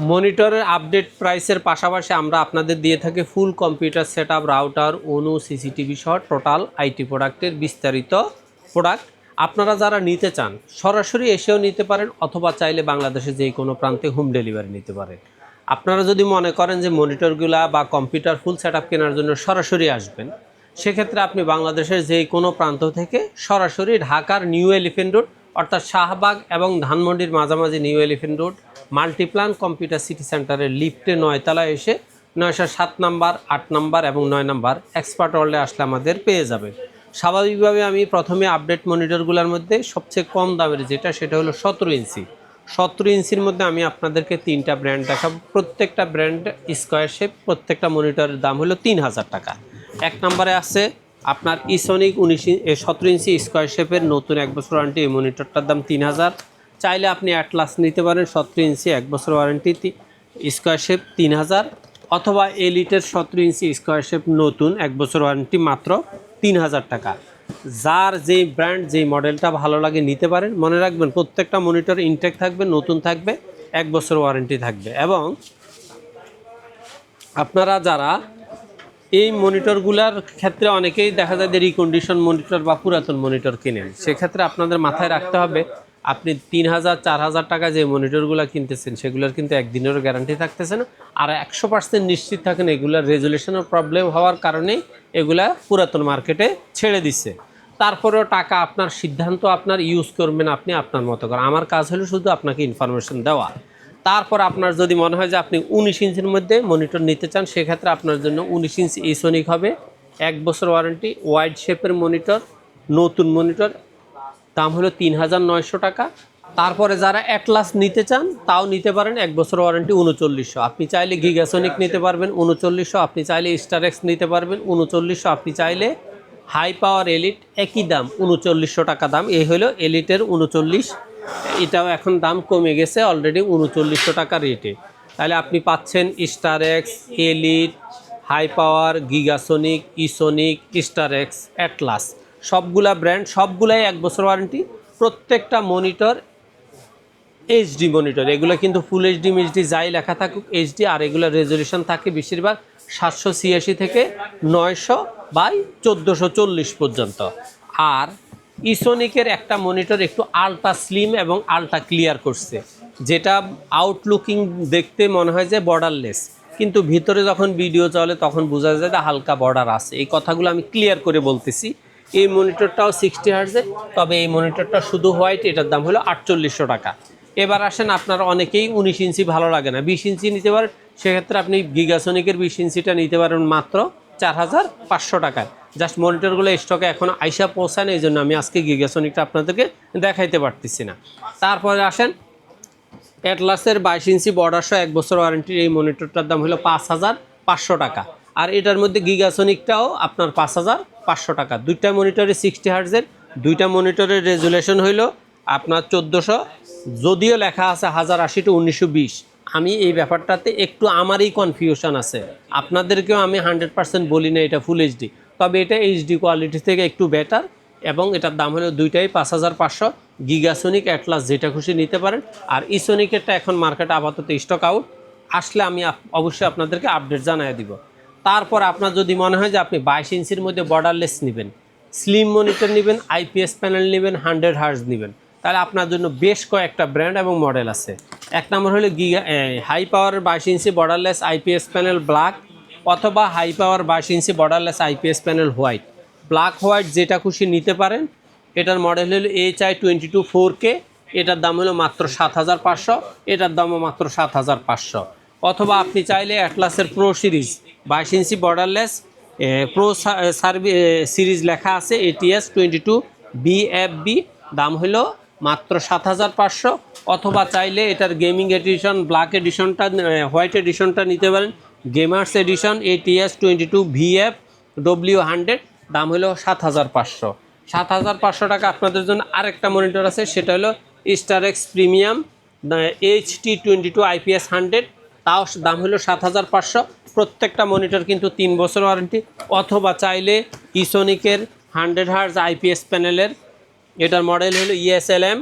মনিটরের update প্রাইসের পাশাপাশি আমরা আপনাদের দিয়ে থাকি ফুল কম্পিউটার সেটআপ, রাউটার, অনু, সিসিটিভি সহ টোটাল আইটি প্রোডাক্টের বিস্তারিত প্রোডাক্ট। আপনারা যারা নিতে চান সরাসরি এসেও নিতে পারেন, অথবা চাইলে বাংলাদেশের যে কোনো প্রান্তে হোম ডেলিভারি নিতে পারেন। আপনারা যদি মনে করেন যে মনিটরগুলা বা কম্পিউটার ফুল সেটআপ কেনার জন্য সরাসরি আসবেন, সেক্ষেত্রে আপনি বাংলাদেশের যে কোনো প্রান্ত থেকে সরাসরি ঢাকার নিউ এলিফ্যান্ট রোড অর্থাৎ শাহবাগ এবং ধানমন্ডির মাঝামাঝি new elephant road Multiplan computer city সেন্টারের লিফটে 9 তলায় এসে 907 নাম্বার, 8 নাম্বার এবং 9 নাম্বার এক্সপার্ট ওয়ার্ল্ডে আসলে আমাদের পেয়ে যাবে। স্বাভাবিকভাবে আমি প্রথমে আপডেট মনিটরগুলোর মধ্যে সবচেয়ে কম দামের যেটা, সেটা হলো 17 ইঞ্চি। 17 ইঞ্চির মধ্যে আমি আপনাদেরকে 3টা ব্র্যান্ড দেখাবো। প্রত্যেকটা ব্র্যান্ড স্কোয়ার শেপ, প্রত্যেকটা মনিটরের দাম হলো 3000 টাকা। এক নম্বরে আছে আপনার ইসোনিক 17 ইঞ্চি স্কোয়ার শেপের নতুন 1 বছর ওয়ারেন্টি। এই মনিটরটার দাম 3000। চাইলে আপনি অ্যাটলাস নিতে পারেন 17 ইঞ্চি 1 বছর ওয়ারেন্টি স্কোয়ার শেপ 3000, অথবা এলিটের 17 ইঞ্চি স্কোয়ার শেপ নতুন 1 বছর ওয়ারেন্টি মাত্র 3000 টাকা। যার যেই ব্র্যান্ড যেই মডেলটা ভালো লাগে নিতে পারেন। মনে রাখবেন প্রত্যেকটা মনিটর ইনটেক থাকবে, নতুন থাকবে, 1 বছর ওয়ারেন্টি থাকবে। এবং আপনারা যারা এই মনিটরগুলোর ক্ষেত্রে অনেকেই দেখা যায় যে রিকন্ডিশন মনিটর বা পুরাতন মনিটর কেনেন, সেক্ষেত্রে আপনাদের মাথায় রাখতে হবে আপনি 3000 4000 টাকা যে মনিটরগুলো কিনতেছেন সেগুলোর কিন্তু একদিনেরও গ্যারান্টি থাকতেছে না। আর 100% নিশ্চিত থাকেন এগুলার রেজুলেশনের প্রবলেম হওয়ার কারণেই এগুলা পুরাতন মার্কেটে ছেড়ে দিচ্ছে। তারপরেও টাকা আপনার সিদ্ধান্ত, আপনার ইউজ করবেন আপনি আপনার মতো করে। আমার কাজ হলো শুধু আপনাকে ইনফরমেশন দেওয়া। তারপর আপনার যদি মনে হয় যে আপনি 19 ইঞ্চির মধ্যে মনিটর নিতে চান, সেক্ষেত্রে আপনার জন্য 19 ইঞ্চি ইসোনিক হবে, 1 বছর ওয়ারেন্টি, ওয়াইড শেপের মনিটর, নতুন মনিটর, দাম হলো 3900 টাকা। তারপরে যারা অ্যাটলাস নিতে চান তাও নিতে পারেন, 1 বছর ওয়ারেন্টি 3900। আপনি চাইলে গিগাসোনিক নিতে পারবেন 3900, আপনি চাইলে স্টারেক্স নিতে পারবেন 3900, আপনি চাইলে হাই পাওয়ার এলিট একই দাম 3900 টাকা দাম। এই হলো এলিটের 39। এটাও এখন দাম কমে গেছে অলরেডি 3900 টাকা রেটে। তাহলে আপনি পাচ্ছেন Starex, Elite, High Power, Gigasonic, Esonic, Starex, Atlas, সবগুলা ব্র্যান্ড, সবগুলাই 1 বছর ওয়ারেন্টি। প্রত্যেকটা মনিটর এইচডি মনিটর, এগুলো কিন্তু ফুল এইচডি মিচডি যাই লেখা থাকুক এইচডি, আর এগুলো রেজলিউশন থাকে বেশিরভাগ 786 থেকে 900/1440 পর্যন্ত। আর ইসোনিকের একটা মনিটর একটু আলট্রা স্লিম এবং আলট্রা ক্লিয়ার করছে, যেটা আউটলুকিং দেখতে মনে হয় যে বর্ডারলেস, কিন্তু ভিতরে যখন ভিডিও চলে তখন বোঝা যায় যে হালকা বর্ডার আছে। এই কথাগুলো আমি ক্লিয়ার করে বলতেছি। এই মনিটরটাও 60 হার্জের, তবে এই মনিটরটা শুধু হোয়াইট, এটার দাম হলো 4800 টাকা। এবার আসেন, আপনারা অনেকেই 19 ইঞ্চি ভালো লাগে না, 20 ইঞ্চি নিতে পারেন, সেক্ষেত্রে আপনি গিগাসোনিকের 20 ইঞ্চিটা নিতে পারেন মাত্র 4500 টাকায়। জাস্ট মনিটরগুলো স্টকে এখন আইসা পৌঁছান, এই জন্য আমি আজকে গিগাসোনিকটা আপনাদেরকে দেখাইতে পারতেছি না। তারপরে আসেন অ্যাটলাসের 22 ইঞ্চি বর্ডার সহ 1 বছর ওয়ারেন্টির এই মনিটরটার দাম হলো 5500 টাকা। আর এটার মধ্যে গিগাসোনিকটাও আপনার 5500 টাকা। দুইটা মনিটরে 60 হার্জের, দুইটা মনিটরের রেজুলেশন হইল আপনার 1400, যদিও লেখা আছে 1080 টু 1920। আমি এই ব্যাপারটাতে একটু আমারই কনফিউশন আছে, আপনাদেরকেও আমি 100% বলি না এটা ফুল এইচডি, তবে এটা এইচডি কোয়ালিটি থেকে একটু বেটার। এবং এটার দাম হলো দুইটাই 5500। গিগাসোনিক, অ্যাটলাস যেটা খুশি নিতে পারেন। আর ইসোনিকেরটা এখন মার্কেটে আপাতত স্টক আউট, আসলে আমি অবশ্যই আপনাদেরকে আপডেট জানিয়ে দিব। তারপর আপনার যদি মনে হয় যে আপনি 22 ইঞ্চির মধ্যে বর্ডারলেস নেবেন, স্লিম মনিটর নেবেন, আইপিএস প্যানেল নেবেন, 100 হার্জ নেবেন, তাহলে আপনার জন্য বেশ কয়েকটা ব্র্যান্ড এবং মডেল আছে। এক নম্বর হলো High Power 22 inch borderless IPS panel black, অথবা High Power 22 inch borderless IPS panel white. Black white যেটা খুশি নিতে পারেন। এটার মডেল হলো HI22 4K, এটার দাম হলো মাত্র 7500, এটার দামও মাত্র 7500। অথবা আপনি চাইলে অ্যাটলাসের pro series 22 inch borderless pro series লেখা আছে ATS 22 BFB, দাম হলো মাত্র 7500। অথবা চাইলে এটার গেমিং এডিশন ব্ল্যাক এডিশনটা, হোয়াইট এডিশনটা নিতে পারেন, gamers addition ATS 22 VF W100, দাম হলো 7500। 7500 টাকা আপনাদের জন্য আরেকটা মনিটর আছে, সেটা হলো স্টারেক্স প্রিমিয়াম HT22 IPS 100, তাও দাম হলো 7500। প্রত্যেকটা মনিটর কিন্তু 3 বছর ওয়ারেন্টি। অথবা চাইলে ইসোনিকের 100 হার্জ আইপিএস প্যানেলের, এটার মডেল হলো ESLM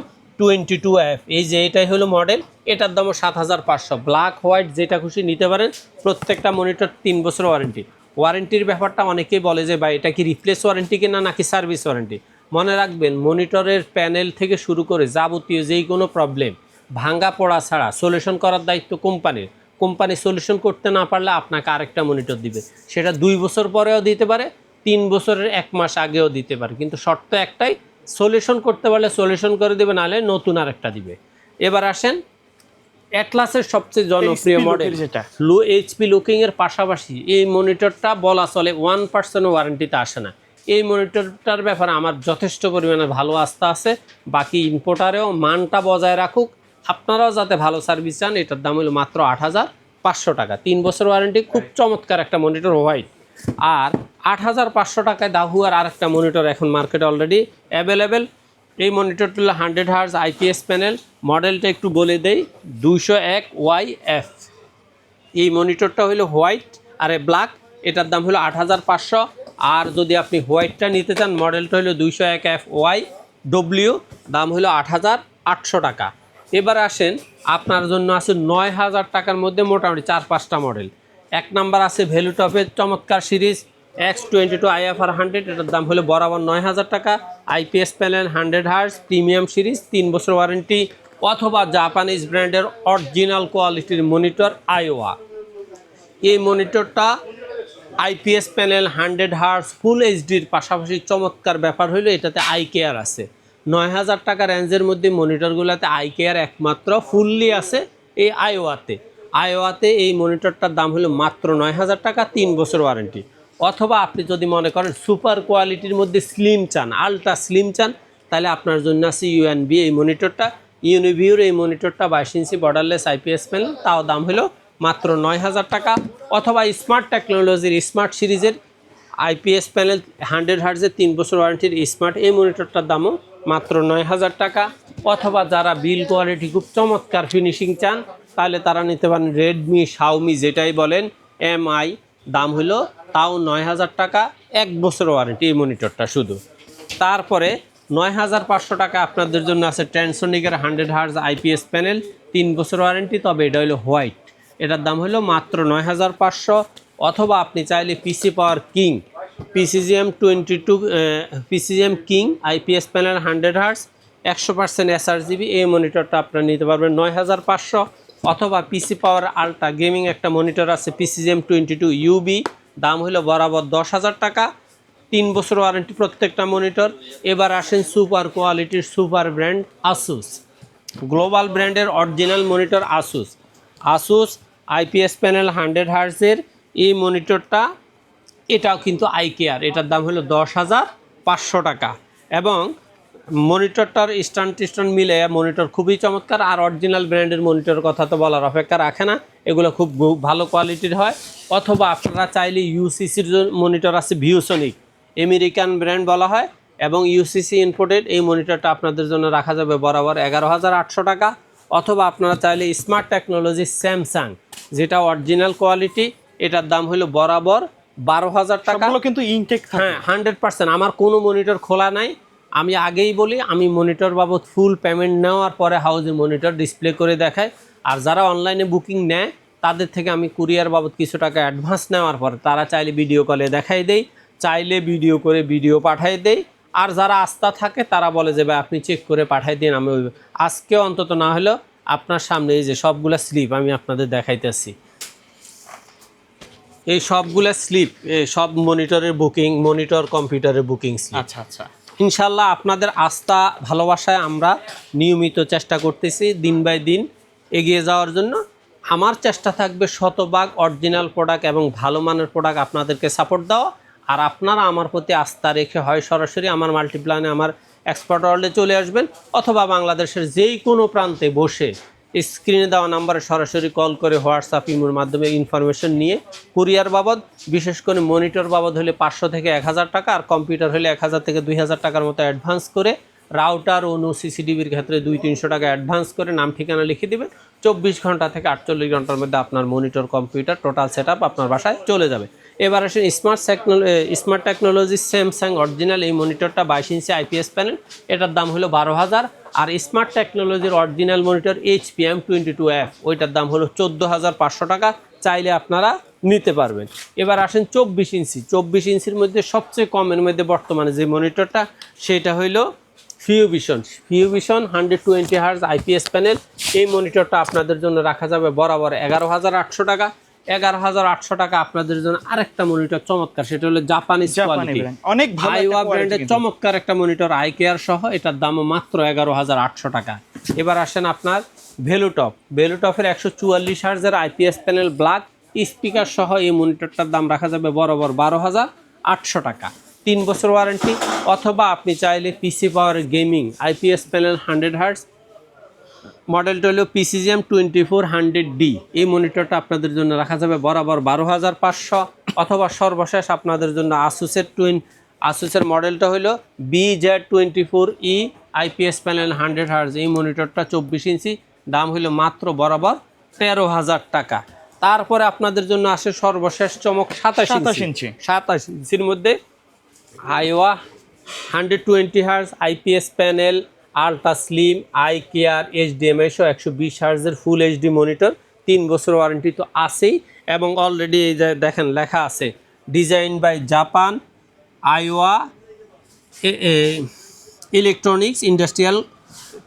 X22F, এই যে এটাই হলো মডেল, এটার দামও 7500। ব্ল্যাক হোয়াইট যেটা খুশি নিতে পারেন। প্রত্যেকটা মনিটর 3 বছর ওয়ারেন্টি। ওয়ারেন্টির ব্যাপারটা অনেকেই বলে যে ভাই এটা কি রিপ্লেস ওয়ারেন্টি কিনা নাকি সার্ভিস ওয়ারেন্টি। মনে রাখবেন মনিটরের প্যানেল থেকে শুরু করে যাবতীয় যেই কোনো প্রবলেম ভাঙ্গা পড়া ছাড়া সলিউশন করার দায়িত্ব কোম্পানির। কোম্পানি সলিউশন করতে না পারলে আপনাকে আরেকটা মনিটর দিবে, সেটা 2 বছর পরেও দিতে পারে, 3 বছরের 1 মাস আগেও দিতে পারে, কিন্তু শর্ত একটাই, সলিউশন করতে পারলে সলিউশন করে দেবে, নাহলে নতুন আরেকটা দিবে। এবার আসেন অ্যাটলাসের সবচেয়ে জনপ্রিয় মডেল যেটা লো এইচপি লুকিংয়ের পাশাপাশি এই মনিটরটা বলা চলে 1% ওয়ারেন্টিতে আসে না। এই মনিটরটার ব্যাপারে আমার যথেষ্ট পরিমাণে ভালো আস্থা আছে। বাকি ইম্পোর্টারেও মানটা বজায় রাখুক, আপনারাও যাতে ভালো সার্ভিস চান। এটার দাম হলো মাত্র 8500 টাকা, 3 বছর ওয়ারেন্টি, খুব চমৎকার একটা মনিটর হোয়াইট। আর 8500 টাকায় দাহুয়ার আরেকটা মনিটর এখন মার্কেটে অলরেডি অ্যাভেলেবেল। এই মনিটরটা হলো 100 হার্জ আইপিএস প্যানেল, মডেলটা একটু বলে দেই 201YF। এই মনিটরটা হলো হোয়াইট আর ব্ল্যাক, এটার দাম হলো 8500। আর যদি আপনি হোয়াইটটা নিতে চান, মডেলটা হলো 201FYW, দাম হলো 8800 টাকা। এবার আসেন আপনার জন্য আছে 9000 টাকার মধ্যে মোটামুটি 4-5টা মডেল। 1 নাম্বার আছে ভ্যালুটপের চমৎকার সিরিজ X22IFR100, এটার দাম হলো বরাবর 9000 টাকা। IPS panel 100 hertz premium series, 3 বছর ওয়ারেন্টি। অথবা জাপানিজ ব্র্যান্ডের অরিজিনাল কোয়ালিটির মনিটর আইওয়া। এই মনিটরটা আইপিএস প্যানেল 100 হার্জ ফুল এইচডির পাশাপাশি চমৎকার ব্যাপার হলো এটাতে আই কেয়ার আছে। 9000 টাকা রেঞ্জের মধ্যে মনিটরগুলোতে আই কেয়ার একমাত্র ফুললি আছে এই আইওয়াতে এই মনিটরটার দাম হলো মাত্র 9000 টাকা, 3 বছর ওয়ারেন্টি। অথবা আপনি যদি মনে করেন সুপার কোয়ালিটির মধ্যে স্লিম চান, আলট্রা স্লিম চান, তাহলে আপনার জন্য আছে ইউএনবি এই মনিটরটা। ইউনিভিউর এই মনিটরটা 22 ইঞ্চি বর্ডারলেস আইপিএস প্যানেল, তাও দাম হলো মাত্র 9000 টাকা। অথবা স্মার্ট টেকনোলজির স্মার্ট সিরিজের আইপিএস প্যানেল 100 হার্জের 3 বছর ওয়ারেন্টির স্মার্ট এই মনিটরটার দামও মাত্র 9000 টাকা। অথবা যারা বিল কোয়ালিটি খুব চমৎকার ফিনিশিং চান, তাহলে তারা নিতে পারেন রেডমি, শাওমি যেটাই বলেন, এমআই, দাম হলো তাও 9000 টাকা, 1 বছর ওয়ারেন্টি এই মনিটরটা শুধু। তারপরে 9500 টাকা আপনাদের জন্য আছে ট্রান্সোনিকের 100 হার্জ আইপিএস প্যানেল, 3 বছর ওয়ারেন্টি, তবে এটা হলো হোয়াইট, এটার দাম হলো মাত্র 9500। অথবা আপনি চাইলে PC Power King PCGM King IPS panel 100 hertz 100% SRGB, এই মনিটরটা আপনারা নিতে পারবেন 9500। অথবা পিসি পাওয়ার আলট্রা গেমিং একটা মনিটর আছে পিসিজিএম 22UB, দাম হলো বরাবর 10,000 টাকা, 3 বছর ওয়ারেন্টি প্রত্যেকটা মনিটর। এবার আসেন সুপার কোয়ালিটির সুপার ব্র্যান্ড আসুস, গ্লোবাল ব্র্যান্ডের original monitor Asus IPS panel 100 হার্জের এই মনিটরটা, এটাও কিন্তু আই কেয়ার, এটার দাম হলো 10,500 টাকা। এবং মনিটরটার স্ট্যান্ড মিলে মনিটর খুবই চমৎকার। আর অরিজিনাল ব্র্যান্ডের মনিটরের কথা তো বলার অপেক্ষা রাখে না, এগুলো খুব ভালো কোয়ালিটির হয়। অথবা আপনারা চাইলে ইউসিসির মনিটর আছে ভিউসনিক, আমেরিকান ব্র্যান্ড বলা হয় এবং ইউসিসি ইনপোর্টেড, এই মনিটরটা আপনাদের জন্য রাখা যাবে বরাবর 11,800 টাকা। অথবা আপনারা চাইলে স্মার্ট টেকনোলজি স্যামসাং, যেটা অরিজিনাল কোয়ালিটি, এটার দাম হলো বরাবর 12,000 টাকা। কিন্তু ইনটেক, হ্যাঁ 100%। আমার কোনো মনিটর খোলা নাই, আমি আগেই বলি আমি মনিটর বাবদ ফুল পেমেন্ট নেওয়ার পরে হাউজে মনিটর ডিসপ্লে করে দেখাই। আর যারা অনলাইনে বুকিং নেয় তাদের থেকে আমি কুরিয়ার বাবদ কিছু টাকা অ্যাডভান্স নেওয়ার পরে তারা চাইলে ভিডিও কলে দেখাই দেই, চাইলে ভিডিও করে ভিডিও পাঠাই দেই। আর যারা আস্থা থাকে তারা বলে যে ভাই আপনি চেক করে পাঠাই দিন, আমি আজকে অন্তত না হলেও আপনার সামনে এই যে সবগুলা স্লিপ আমি আপনাদের দেখাইতেছি, এই সবগুলা স্লিপ, সব মনিটরের বুকিং, মনিটর কম্পিউটারের বুকিং স্লিপ। আচ্ছা আচ্ছা, ইনশাল্লাহ আপনাদের আস্থা ভালোবাসায় আমরা নিয়মিত চেষ্টা করতেছি দিন বাই দিন এগিয়ে যাওয়ার জন্য। আমার চেষ্টা থাকবে শতভাগ অরিজিনাল প্রোডাক্ট এবং ভালো মানের প্রোডাক্ট আপনাদেরকে সাপোর্ট দেওয়া। আর আপনারা আমার প্রতি আস্থা রেখে হয় সরাসরি আমার মাল্টিপ্ল্যানে আমার এক্সপার্ট ওয়ার্ল্ডে চলে আসবেন, অথবা বাংলাদেশের যেই কোনো প্রান্তে বসে স্ক্রিনে দেওয়া নাম্বারে সরাসরি কল করে হোয়াটসঅ্যাপ ইমোর মাধ্যমে ইনফরমেশন নিয়ে কুরিয়ার বাবদ, বিশেষ করে মনিটর বাবদ হলে 500 থেকে 1000 টাকা, আর কম্পিউটার হলে 1000 থেকে 2000 টাকার মতো অ্যাডভান্স করে, রাউটার ও নো সিসিটিভির ক্ষেত্রে 200-300 টাকা অ্যাডভান্স করে নাম ঠিকানা লিখে দেবেন। 24 ঘন্টা থেকে 48 ঘন্টার মধ্যে আপনার মনিটর কম্পিউটার টোটাল সেটআপ আপনার বাসায় চলে যাবে। এবার আসেন স্মার্ট টেকনোলজি স্যামসাং অরিজিনাল এই মনিটরটা 22 ইঞ্চি আইপিএস প্যানেল, এটার দাম হলো 12,000। আর স্মার্ট টেকনোলজির অরিজিনাল মনিটর এইচপি M22F ওইটার দাম হলো 14,500 টাকা, চাইলে আপনারা নিতে পারবেন। এবার আসেন 24 ইঞ্চি। 24 ইঞ্চির মধ্যে সবচেয়ে কমের মধ্যে বর্তমানে যে মনিটরটা সেটা হইলো ফিউভিশন 120 হার্জ আইপিএস প্যানেল। এই মনিটরটা আপনাদের জন্য রাখা যাবে বরাবর 11,800 টাকা। 11,800 টাকা আপনাদের জন্য আরেকটা মনিটর চমৎকার, সেটা হলো জাপানিজ কোয়ালিটি, অনেক ভালো আইওয়া ব্র্যান্ডের চমৎকার একটা মনিটর আইকেয়ার সহ, এটার দামও মাত্র 11,800 টাকা। এবার আসেন আপনার ভেলুটপের 144 হার্জের আইপিএস প্যানেল ব্ল্যাক স্পিকার সহ এই মনিটরটার দাম রাখা যাবে বরাবর 12,800 টাকা, 3 বছর ওয়ারেন্টি। অথবা আপনি চাইলে পিসি পাওয়ার গেমিং আইপিএস প্যানেল 100 হার্জ, মডেলটা হলো PCGM 2400D, এই মনিটরটা আপনাদের জন্য রাখা যাবে বরাবর 12,500। অথবা সর্বশেষ আপনাদের জন্য আসুসের মডেলটা হলো BZ24E আইপিএস প্যানেল 100 হার্জ, এই মনিটরটা 24 ইঞ্চি, দাম হলো মাত্র বরাবর 13,000 টাকা। তারপরে আপনাদের জন্য আসে সর্বশেষ চমক 27 ইঞ্চির মধ্যে আইওয়া 120 hertz IPS panel ultra slim eye care HDMI সহ 120 হার্জের ফুল এইচডি মনিটর, 3 বছর ওয়ারেন্টি তো আছেই। এবং অলরেডি এই যে দেখেন লেখা আছে design by Japan Aiwa electronics industrial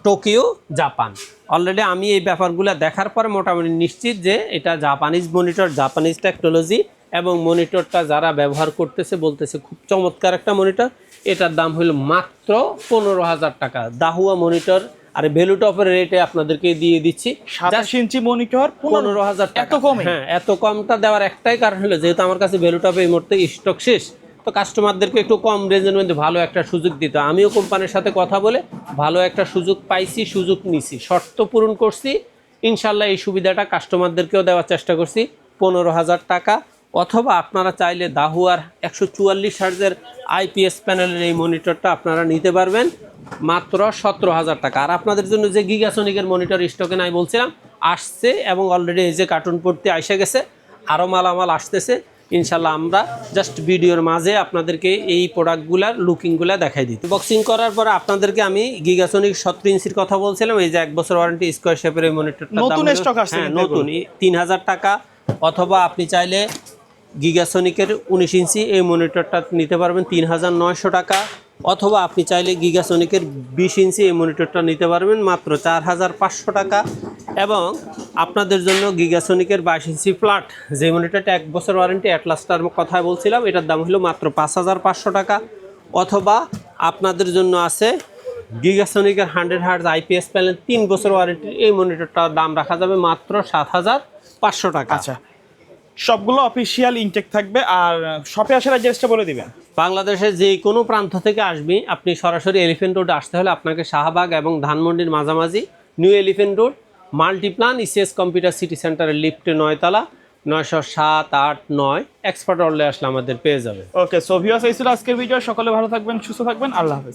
Tokyo Japan. Already আমি এই ব্যাপারগুলো দেখার পরে মোটামুটি নিশ্চিত যে এটা জাপানিজ মনিটর, জাপানিজ টেকনোলজি, এবং মনিটরটা যারা ব্যবহার করতেছে বলতেছে খুব চমৎকার একটা মনিটর। এটার দাম হলো মাত্র 15,000 টাকা। দাহুয়া মনিটর আর ভেলুটপের রেটে আপনাদেরকে দিয়ে দিচ্ছি 27 ইঞ্চি মনিটর 15,000 টাকা। এত কম? হ্যাঁ, এত কমটা দেওয়ার একটাই কারণ হলো যেহেতু আমার কাছে ভেলুটপে এই মুহূর্তে স্টক শেষ, তো কাস্টমারদেরকে একটু কম রেঞ্জের মধ্যে ভালো একটা সুযোগ দিতে, আমিও কোম্পানির সাথে কথা বলে ভালো একটা সুযোগ পাইছি, সুযোগ নিছি, শর্ত পূরণ করছি, ইনশাল্লাহ এই সুবিধাটা কাস্টমারদেরকেও দেওয়ার চেষ্টা করছি 15,000 টাকা। অথবা আপনারা চাইলে দাহুয়ার 144 হার্জের আইপিএস প্যানেলের এই মনিটরটা আপনারা নিতে পারবেন মাত্র 17,000 টাকা। আর আপনাদের জন্য যে গিগাসনিকের মনিটর স্টকে নাই বলছিলাম আসছে, এবং অলরেডি এই যে কার্টুন পড়তে এসে গেছে, আরও মালামাল আসতেছে ইনশাল্লাহ। আমরা জাস্ট ভিডিওর মাঝে আপনাদেরকে এই প্রোডাক্টগুলার লুকিংগুলা দেখাই দিই। বক্সিং করার পরে আপনাদেরকে আমি গিগাসনিক 17 ইঞ্চির কথা বলছিলাম, এই যে 1 বছর ওয়ারেন্টি স্কোয়ার শেপের এই মনিটরটা নতুন স্টক আসছে, হ্যাঁ নতুন 3,000 টাকা। অথবা আপনি চাইলে গিগাসনিকের 19 ইঞ্চি এই মনিটরটা নিতে পারবেন 3,900 টাকা। অথবা আপনি চাইলে গিগাসনিকের 20 ইঞ্চি এই মনিটরটা নিতে পারবেন মাত্র 4,500 টাকা। এবং আপনাদের জন্য গিগাসনিকের 22 ইঞ্চি ফ্ল্যাট যে মনিটরটা 1 বছর ওয়ারেন্টি অ্যাটলাসটার কথা বলছিলাম, এটার দাম হলো মাত্র 5,500 টাকা। অথবা আপনাদের জন্য আছে গিগাসনিকের 100 হার্জ আইপিএস প্যানেল 3 বছর ওয়ারেন্টির এই মনিটরটার দাম রাখা যাবে মাত্র 7,500 টাকা। আচ্ছা, সবগুলো অফিসিয়াল ইনটেক থাকবে। আর শপে আসার অ্যাড্রেসটা বলে দিবেন। বাংলাদেশের যে কোনো প্রান্ত থেকে আসবি আপনি সরাসরি এলিফ্যান্ট রোড আসতে হলে আপনাকে শাহবাগ এবং ধানমন্ডির মাঝামাঝি new elephant road Multiplan ECS computer city সেন্টারের লিফটে 9 তলা 907, 8, 9 এক্সপার্ট হলে আসলে আমাদের পেয়ে যাবে। ওকে, সো ভিউয়ার্স এই ছিল আজকের ভিডিও। সকলে ভালো থাকবেন, সুস্থ থাকবেন, আল্লাহ হাফেজ।